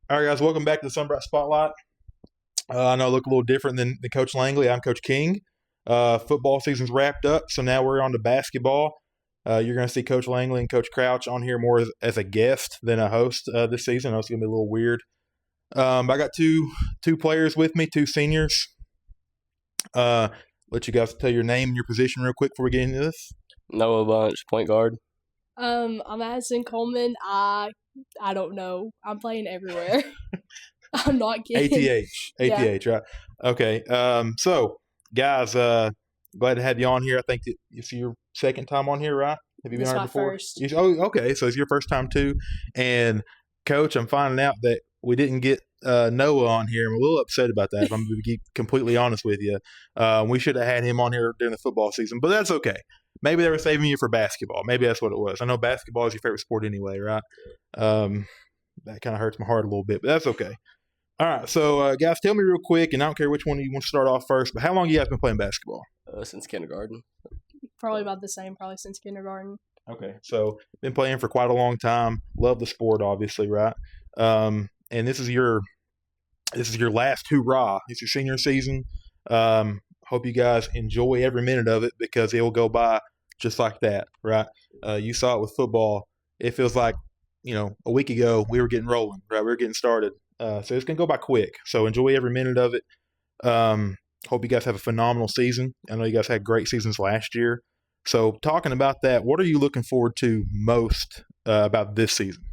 All right, guys, welcome back to the Sunbright Spotlight. I know I look a little different than Coach Langley. I'm Coach King. Football season's wrapped up, so now we're on to basketball. You're going to see Coach Langley and Coach Crouch on here more as a guest than a host this season. I know it's going to be a little weird. I got two players with me, two seniors. Let you guys tell your name and your position real quick before we get into this. Noah Bunch, point guard. I'm Addison Coleman. I don't know. I'm playing everywhere. I'm not kidding. ATH, right? Okay. So, guys, glad to have you on here. I think that it's your second time on here, right? Have you been This on my here before? first. Okay. So it's your first time too. And Coach, I'm finding out that we didn't get Noah on here. I'm a little upset about that. If I'm going to be completely honest with you, we should have had him on here during the football season, but that's okay. Maybe they were saving you for basketball. Maybe that's what it was. I know basketball is your favorite sport anyway, right? That kind of hurts my heart a little bit, but that's okay. All right, so guys, tell me real quick, and I don't care which one you want to start off first, but how long you guys been playing basketball? Since kindergarten. Probably about the same, probably since kindergarten. Okay, so been playing for quite a long time. Love the sport, obviously, right? And this is your last hurrah. It's your senior season. Hope you guys enjoy every minute of it because it will go by just like that, right? You saw it with football. It feels like, a week ago we were getting rolling, right? We were getting started. So it's going to go by quick. So enjoy every minute of it. Hope you guys have a phenomenal season. I know you guys had great seasons last year. So talking about that, what are you looking forward to most about this season?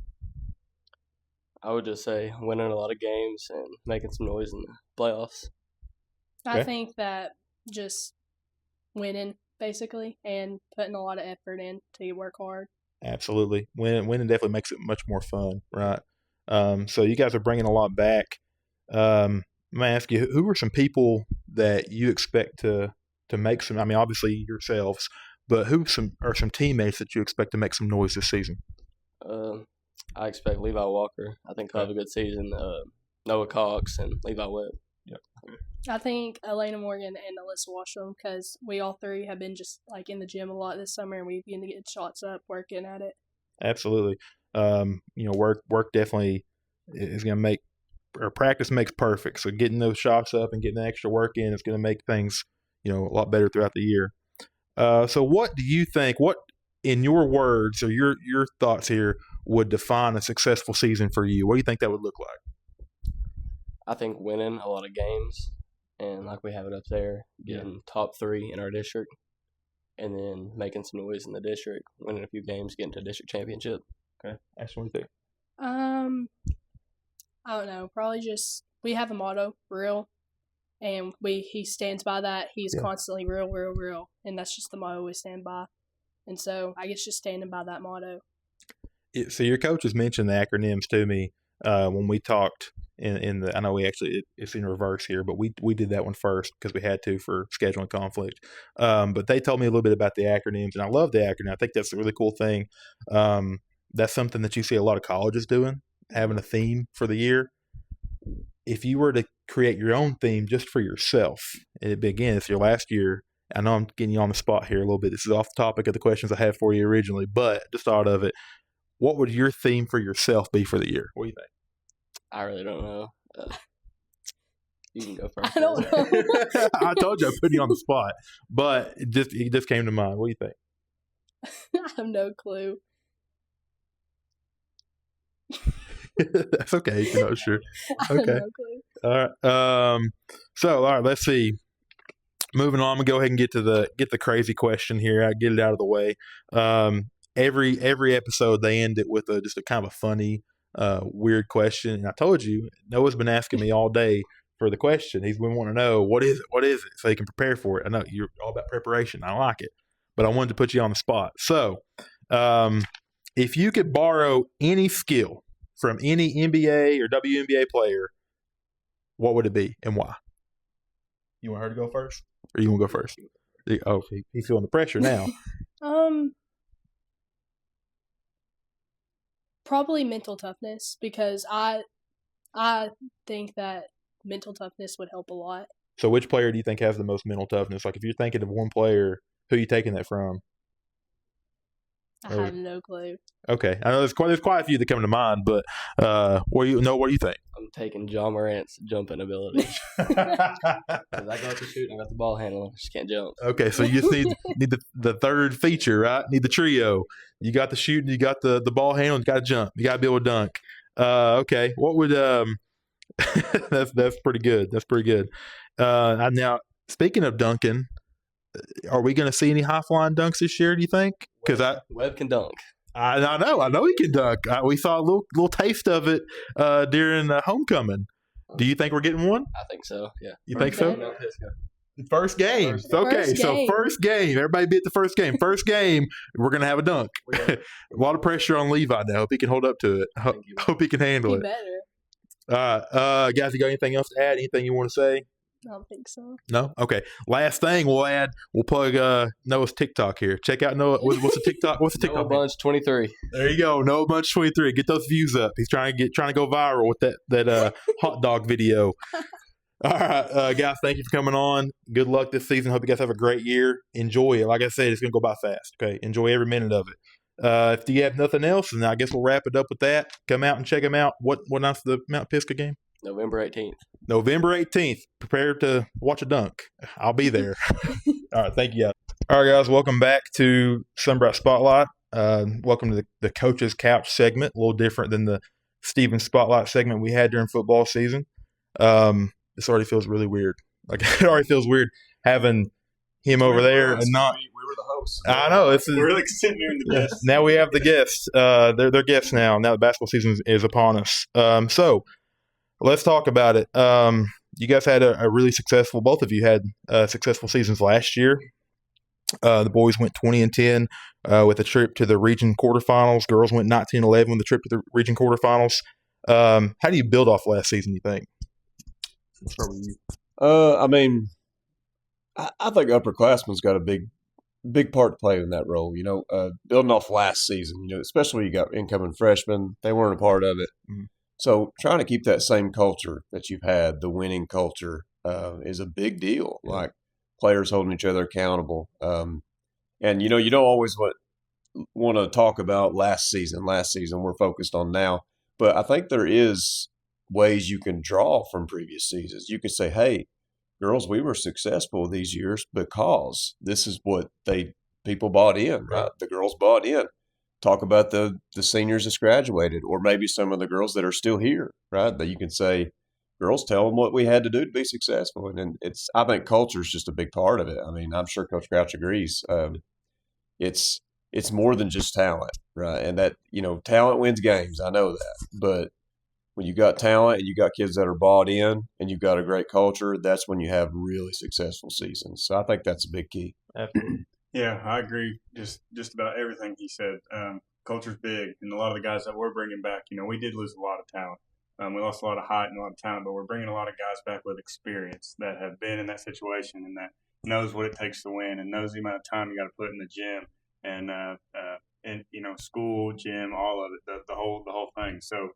I would just say winning a lot of games and making some noise in the playoffs. Okay. I think that just winning, basically, and putting a lot of effort in to work hard. Absolutely. Winning definitely makes it much more fun, right? So you guys are bringing a lot back. Let me ask you, who are some people that you expect to make some? I mean, obviously yourselves, but who are some teammates that you expect to make some noise this season? I expect Levi Walker. I think he'll have a good season. Noah Cox and Levi Webb. Yep. I think Elena Morgan and Alyssa Washam, because we all three have been just like in the gym a lot this summer, and we've been to get shots up, working at it. Absolutely. Work definitely is going to make, or practice makes perfect. So getting those shots up and getting the extra work in is going to make things, a lot better throughout the year. So what do you think, what in your words or your thoughts here would define a successful season for you? What do you think that would look like? I think winning a lot of games, and like we have it up there, getting top 3 in our district, and then making some noise in the district, winning a few games, getting to a district championship. Okay. Actually, what do you think? I don't know. Probably just we have a motto, real, and he stands by that. He's constantly real, real, real, and that's just the motto we stand by. And so I guess just standing by that motto. So your coaches mentioned the acronyms to me when we talked. I know it's in reverse here, but we did that one first because we had to for scheduling conflict. But they told me a little bit about the acronyms, and I love the acronym. I think that's a really cool thing. That's something that you see a lot of colleges doing, having a theme for the year. If you were to create your own theme just for yourself, it's your last year. I know I'm getting you on the spot here a little bit. This is off the topic of the questions I had for you originally, but just thought of it. What would your theme for yourself be for the year? What do you think? I really don't know. You can go first. I don't know. I told you I put you on the spot, but it just came to mind. What do you think? I have no clue. That's okay. If you're not sure. I have Okay. no clue. All right. All right. Let's see. Moving on, I'm gonna go ahead and get the crazy question here. I get it out of the way. Every episode they end it with just a kind of a funny, weird question. And I told you, Noah's been asking me all day for the question. He's been wanting to know what is it, so he can prepare for it. I know you're all about preparation. I like it, but I wanted to put you on the spot. So, if you could borrow any skill from any NBA or WNBA player, what would it be and why? You want her to go first, or you want to go first? Oh, he's feeling the pressure now. Probably mental toughness, because I think that mental toughness would help a lot. So which player do you think has the most mental toughness? Like if you're thinking of one player, who are you taking that from? I have no clue. Okay, I know there's quite a few that come to mind, but what do you think? I'm taking John Morant's jumping ability. Because I got the shoot and I got the ball handling. Just can't jump. Okay, so you just need the third feature, right? Need the trio. You got the shooting, you got the ball handling, you got to jump, you got to be able to dunk. Okay, what would that's pretty good. That's pretty good. Now speaking of dunking, are we going to see any high flying dunks this year? Do you think? Because Webb can dunk. I know he can dunk. We saw a little taste of it during homecoming. Do you think we're getting one? I think so. Yeah. You think so? No, First game. Okay, so first game. Everybody be at the first game. First game, we're gonna have a dunk. A lot of pressure on Levi now. Hope he can hold up to it. Hope he can handle He it. better. Guys, you got anything else to add? Anything you want to say? I don't think so. No? Okay. Last thing we'll plug Noah's TikTok here. Check out Noah. What's the TikTok? What's the TikTok? Noah Bunch 23. There you go. Noah Bunch 23. Get those views up. He's trying to go viral with that hot dog video. All right, guys, thank you for coming on. Good luck this season. Hope you guys have a great year. Enjoy it. Like I said, it's going to go by fast. Okay, enjoy every minute of it. If you have nothing else, then I guess we'll wrap it up with that. Come out and check them out. What night's the Mount Pisgah game? November 18th. November 18th. Prepare to watch a dunk. I'll be there. All right, thank you, guys. All right, guys, welcome back to Sunbright Spotlight. Welcome to the Coach's Couch segment. A little different than the Steven Spotlight segment we had during football season. This already feels really weird. Like, it already feels weird having him over there and not. We were the hosts. I know. We're like sitting here in the guests. Now we have the guests. They're guests now. Now the basketball season is upon us. So let's talk about it. You guys had a really successful. Both of you had successful seasons last year. The boys went 20-10 with a trip to the region quarterfinals. Girls went 19-11 with a trip to the region quarterfinals. How do you build off last season, you think? I mean, I think upperclassmen's got a big part to play in that role. Building off last season, especially when you got incoming freshmen, they weren't a part of it. Mm-hmm. So trying to keep that same culture that you've had, the winning culture, is a big deal. Yeah. Like players holding each other accountable. And you don't always want to talk about last season. Last season, we're focused on now. But I think there is ways you can draw from previous seasons. You could say, hey, girls, we were successful these years because this is what people bought in, right? The girls bought in. Talk about the seniors that's graduated, or maybe some of the girls that are still here, right? That you can say, girls, tell them what we had to do to be successful. And I think culture is just a big part of it. I mean, I'm sure Coach Crouch agrees. It's more than just talent, right? And that, talent wins games. I know that. But when you got talent and you got kids that are bought in and you've got a great culture, that's when you have really successful seasons. So I think that's a big key. Yeah, I agree. Just about everything he said. Culture's big, and a lot of the guys that we're bringing back, we did lose a lot of talent. We lost a lot of height and a lot of talent, but we're bringing a lot of guys back with experience that have been in that situation and that knows what it takes to win and knows the amount of time you got to put in the gym and school, gym, all of it, the whole thing. So,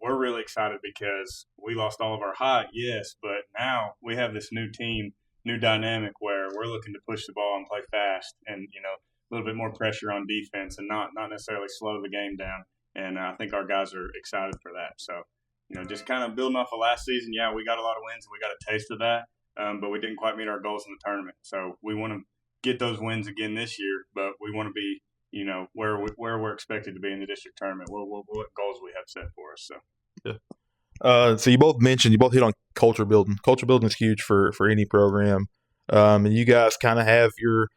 we're really excited because we lost all of our height, yes, but now we have this new team, new dynamic where we're looking to push the ball and play fast and, a little bit more pressure on defense and not necessarily slow the game down. And I think our guys are excited for that. So, just kind of building off of last season, yeah, we got a lot of wins and we got a taste of that, but we didn't quite meet our goals in the tournament. So we want to get those wins again this year, but we want to be, where we're expected to be in the district tournament, what goals we have set for us. So, yeah. So you both hit on culture building. Culture building is huge for any program. And you guys kind of have your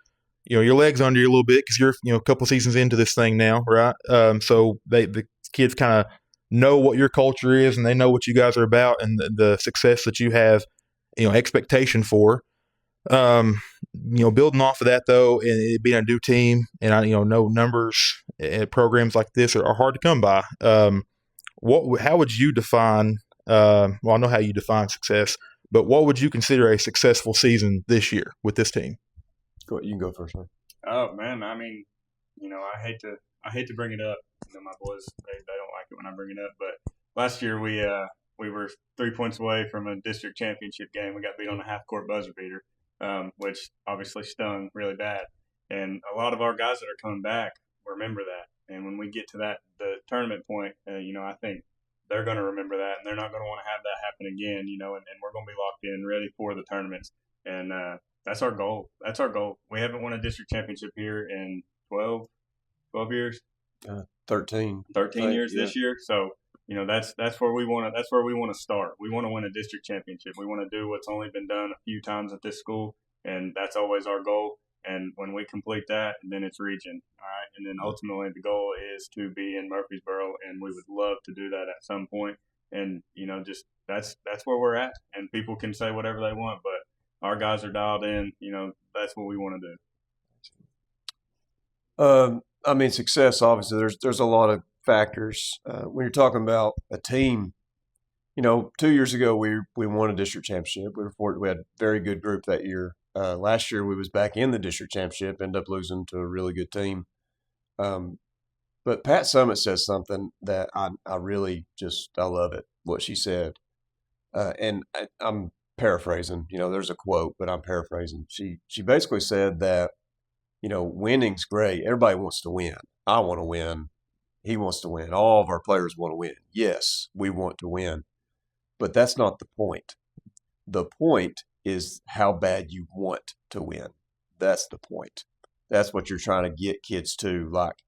legs under you a little bit because you're, a couple seasons into this thing now, right? So the kids kind of know what your culture is and they know what you guys are about and the success that you have, expectation for. Building off of that though, and it being a new team and no numbers at programs like this are hard to come by. How would you define, I know how you define success, but what would you consider a successful season this year with this team? Go, you can go first, man. Oh man, I mean, I hate to bring it up. My boys, they don't like it when I bring it up, but last year we were 3 points away from a district championship game. We got beat on a half-court buzzer beater, which obviously stung really bad. And a lot of our guys that are coming back, remember that. And when we get to the tournament point, I think they're going to remember that, and they're not going to want to have that happen again, and we're going to be locked in, ready for the tournaments. And that's our goal. That's our goal. We haven't won a district championship here in 12 years. 13 years this year. So, that's where we want to. That's where we want to start. We want to win a district championship. We want to do what's only been done a few times at this school, and that's always our goal. And when we complete that, then it's region, all right. And then ultimately, the goal is to be in Murfreesboro, and we would love to do that at some point. And just that's where we're at. And people can say whatever they want, but our guys are dialed in. That's what we want to do. Success, obviously, there's a lot of factors. When you're talking about a team, 2 years ago we won a district championship. We had a very good group that year. Last year we was back in the district championship, ended up losing to a really good team. But Pat Summit says something that I really I love it, what she said. And I'm paraphrasing, there's a quote, but I'm paraphrasing. She basically said that, winning's great. Everybody wants to win. I want to win. He wants to win. All of our players want to win. Yes, we want to win. But that's not the point. The point is how bad you want to win. That's the point. That's what you're trying to get kids to. Like,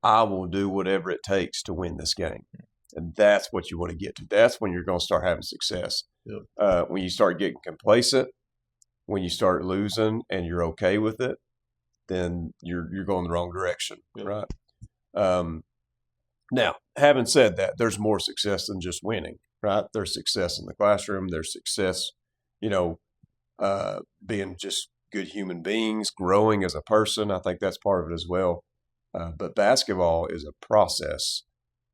I will do whatever it takes to win this game. And that's what you want to get to. That's when you're going to start having success. Yep. When you start getting complacent, when you start losing and you're okay with it, then you're going the wrong direction, yep. Right? Now, having said that, there's more success than just winning, right? There's success in the classroom. There's success, being just good human beings, growing as a person. I think that's part of it as well. But basketball is a process,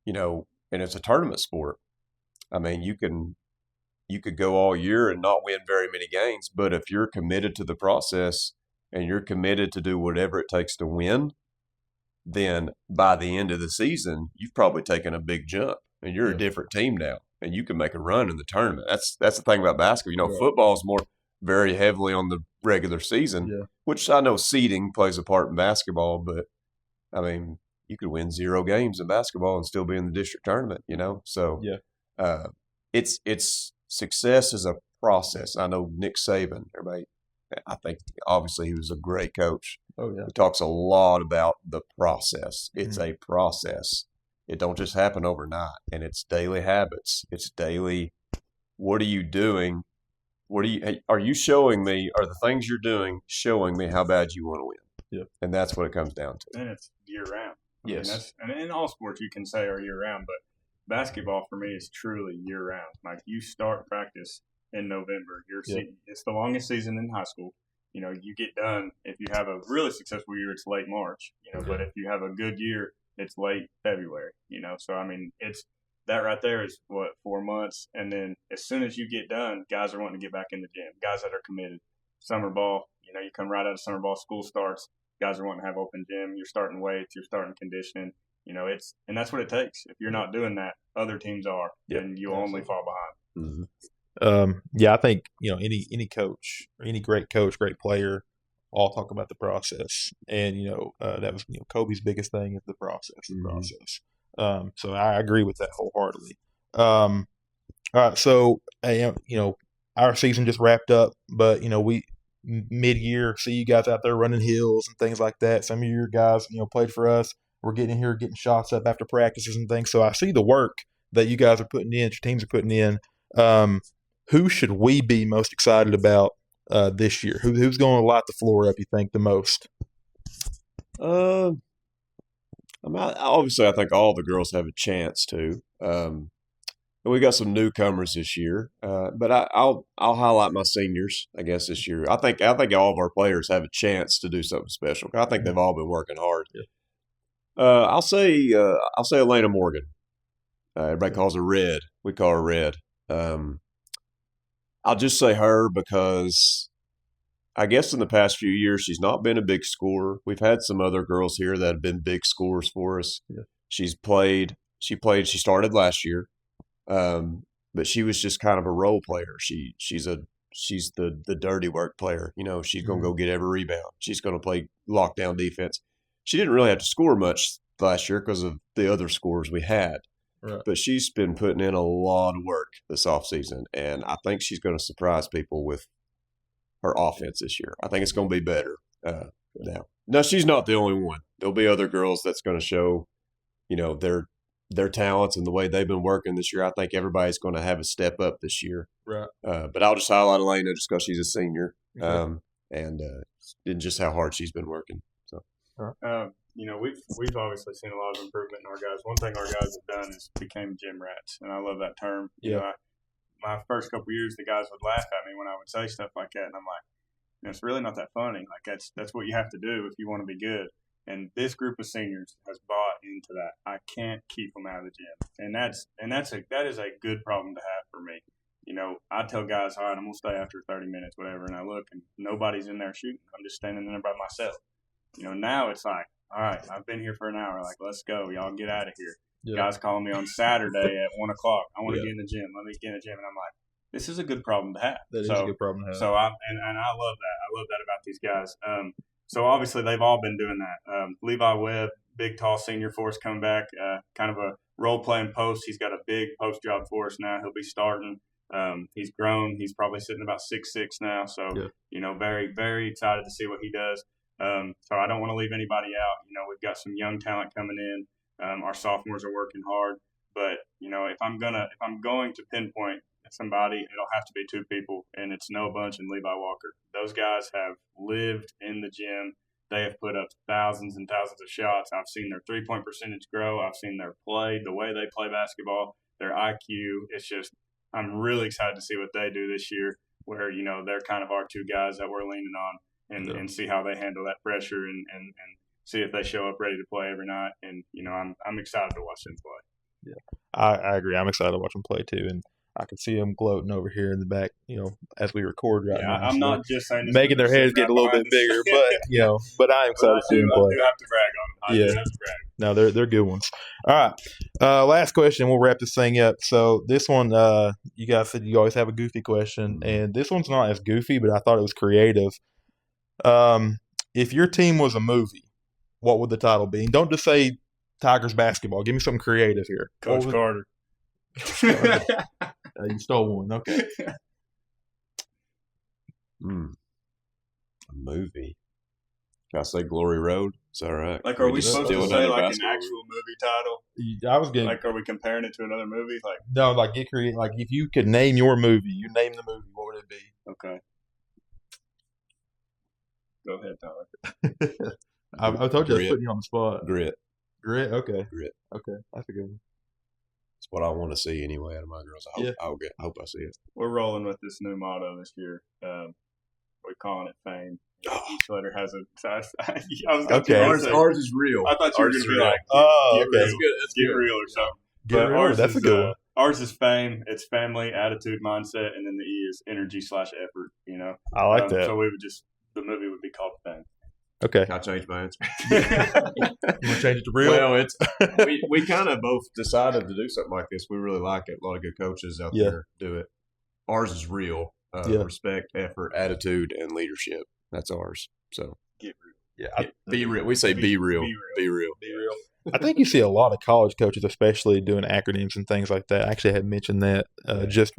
and it's a tournament sport. I mean, you could go all year and not win very many games, but if you're committed to the process and you're committed to do whatever it takes to win, then by the end of the season, you've probably taken a big jump and you're a different team now and you can make a run in the tournament. That's the thing about basketball. Football is more very heavily on the regular season, which I know seeding plays a part in basketball, but I mean, you could win 0 games in basketball and still be in the district tournament, So it's success is a process. I know Nick Saban, everybody, I think obviously he was a great coach. Oh yeah. He talks a lot about the process. It's a process. It don't just happen overnight, and it's daily habits. It's daily. What are you doing? Are you showing me? Are the things you're doing showing me how bad you want to win? Yeah. And that's what it comes down to. And it's year round. Yes. And in all sports you can say are year round, but basketball for me is truly year round. Like, you start practice in November. It's the longest season in high school. You get done, if you have a really successful year, it's late March, but if you have a good year, it's late February, So, I mean, it's that right there is 4 months. And then as soon as you get done, guys are wanting to get back in the gym, guys that are committed. Summer ball, you come right out of summer ball, school starts, guys are wanting to have open gym, you're starting weights, you're starting conditioning, and that's what it takes. If you're not doing that, other teams are, and you'll only fall behind. Mm-hmm. I think any coach, or any great coach, great player, all talk about the process, and that was Kobe's biggest thing is the process. So I agree with that wholeheartedly. All right, so our season just wrapped up, but we mid-year see you guys out there running hills and things like that. Some of your guys played for us. We're getting here, getting shots up after practices and things. So I see the work that you guys are putting in, your teams are putting in. Who should we be most excited about this year? Who's going to light the floor up, you think, the most? Obviously, I think all the girls have a chance to. We got some newcomers this year, but I'll highlight my seniors, I guess, this year. I think all of our players have a chance to do something special. I think they've all been working hard. Yeah. I'll say Elena Morgan. Everybody calls her Red. We call her Red. I'll just say her because I guess in the past few years she's not been a big scorer. We've had some other girls here that have been big scorers for us. Yeah. She started last year, but she was just kind of a role player. She's the dirty work player. She's going to go get every rebound. She's going to play lockdown defense. she didn't really have to score much last year because of the other scores we had. Right. But she's been putting in a lot of work this offseason, and I think she's going to surprise people with her offense this year. I think it's going to be better now. Now, she's not the only one. There'll be other girls that's going to show, their talents and the way they've been working this year. I think everybody's going to have a step up this year. Right. But I'll just highlight Elena just because she's a senior, Okay. and just how hard she's been working. So. We've obviously seen a lot of improvement in our guys. One thing our guys have done is became gym rats, and I love that term. My first couple of years, the guys would laugh at me when I would say stuff like that, and I'm like, it's really not that funny. Like that's what you have to do if you want to be good. And this group of seniors has bought into that. I can't keep them out of the gym, and that is a good problem to have for me. I tell guys, all right, I'm gonna stay after 30 minutes, whatever, and I look and nobody's in there shooting. I'm just standing there by myself. Now it's like, all right, I've been here for an hour. Like, let's go. Y'all get out of here. Yeah. Guys calling me on Saturday at 1 o'clock. I want to get in the gym. Let me get in the gym. And I'm like, this is a good problem to have. That is a good problem to have. So I love that. I love that about these guys. So obviously they've all been doing that. Levi Webb, big, tall senior for us, come back, kind of a role-playing post. He's got a big post job for us now. He'll be starting. He's grown. He's probably sitting about 6'6" now. So, very, very excited to see what he does. So I don't want to leave anybody out. We've got some young talent coming in. Our sophomores are working hard. But, if I'm going to pinpoint somebody, it'll have to be two people, and it's Noah Bunch and Levi Walker. Those guys have lived in the gym. They have put up thousands and thousands of shots. I've seen their three-point percentage grow. I've seen their play, the way they play basketball, their IQ. It's just, I'm really excited to see what they do this year, where, they're kind of our two guys that we're leaning on and see how they handle that pressure and see if they show up ready to play every night. And, I'm excited to watch them play. Yeah, I agree. I'm excited to watch them play too. And I can see them gloating over here in the back, as we record right now. I'm not just saying this making their heads get a little bit bigger, but but I am excited to see them play. I do have to brag on them. I do have to brag. No, they're good ones. All right, last question. We'll wrap this thing up. So this one, you guys said you always have a goofy question, and this one's not as goofy, but I thought it was creative. If your team was a movie, what would the title be? And don't just say Tigers basketball. Give me something creative here. Coach Carter. You stole one. Okay. A movie. Can I say Glory Road? Is that all right? Like, are we supposed to steal say another like an basketball actual movie title? I was getting Like, are we comparing it to another movie? Like, no, like get creative. Like if you could name your movie, you name the movie. What would it be? okay. Go ahead, Tyler. I told you I was Grit. putting you on the spot. Grit. Grit. Okay. Grit. Okay, that's a good one. It's what I want to see anyway out of my girls. I hope I see it. We're rolling with this new motto this year. We're calling it fame. Each letter has a. I was Okay. Ours is real. I thought you were going to be like, Oh, get okay. real. Get real or something. Get But real. ours That's a is, good one. Ours is fame. It's family, attitude, mindset, and then the E is energy/effort. I like that. So the movie would be called Fame. Okay. Can I change my answer? You want to change it to real? Well, it's we kind of both decided to do something like this. We really like it. A lot of good coaches out there do it. Ours is real. Respect, effort, attitude, and leadership. That's ours. So Get real. Yeah. be real. We say be real. Be real. Be real. I think you see a lot of college coaches, especially doing acronyms and things like that. I actually had mentioned that just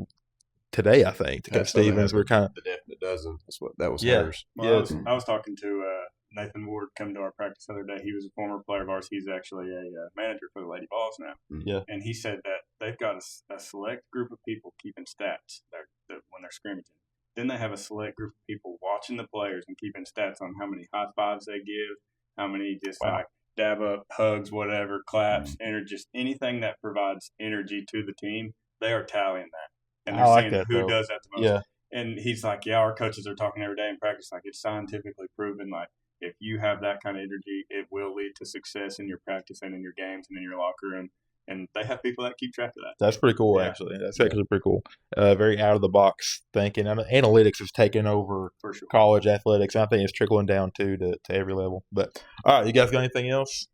today, I think, to Coach Stevens. We're kind of the definite dozen. That was Yeah. hers. Well, I was talking to Nathan Ward come to our practice the other day. He was a former player of ours. He's actually a manager for the Lady Vols now. Yeah. And he said that they've got a select group of people keeping stats when they're scrimmaging. Then they have a select group of people watching the players and keeping stats on how many high fives they give, how many just like dab up, hugs, whatever, claps, just anything that provides energy to the team. They are tallying that. And they're saying who does that the most. Yeah. And he's like, our coaches are talking every day in practice. Like, it's scientifically proven, like, if you have that kind of energy, it will lead to success in your practice and in your games and in your locker room. And they have people that keep track of that. That's pretty cool, actually. That's actually pretty cool. Very out of the box thinking. I mean, analytics has taken over For sure. college athletics. And I think it's trickling down to every level. But all right, you guys got anything else?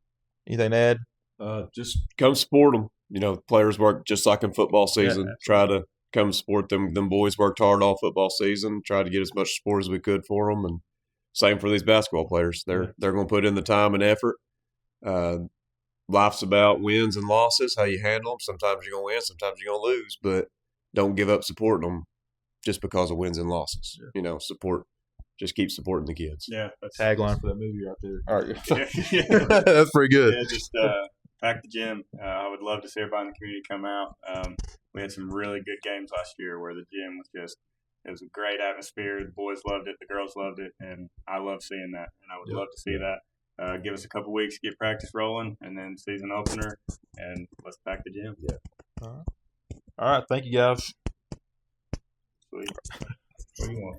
Anything to add? Just come support them. Players work just like in football season. Try to come support them. Them boys worked hard all football season. Tried to get as much support as we could for them, and same for these basketball players. They're going to put in the time and effort. Life's about wins and losses, how you handle them. Sometimes you're going to win, sometimes you're going to lose, but don't give up supporting them just because of wins and losses. Support. Just keep supporting the kids. Yeah, that's Tagline for that movie right there. All right. Yeah. That's pretty good. Yeah, just pack the gym. I would love to see everybody in the community come out. We had some really good games last year where the gym was it was a great atmosphere. The boys loved it, the girls loved it, and I love seeing that. And I would love to see that. Give us a couple weeks to get practice rolling, and then season opener, and let's pack the gym. Yeah. All right. Thank you, guys. Sweet. What do you want?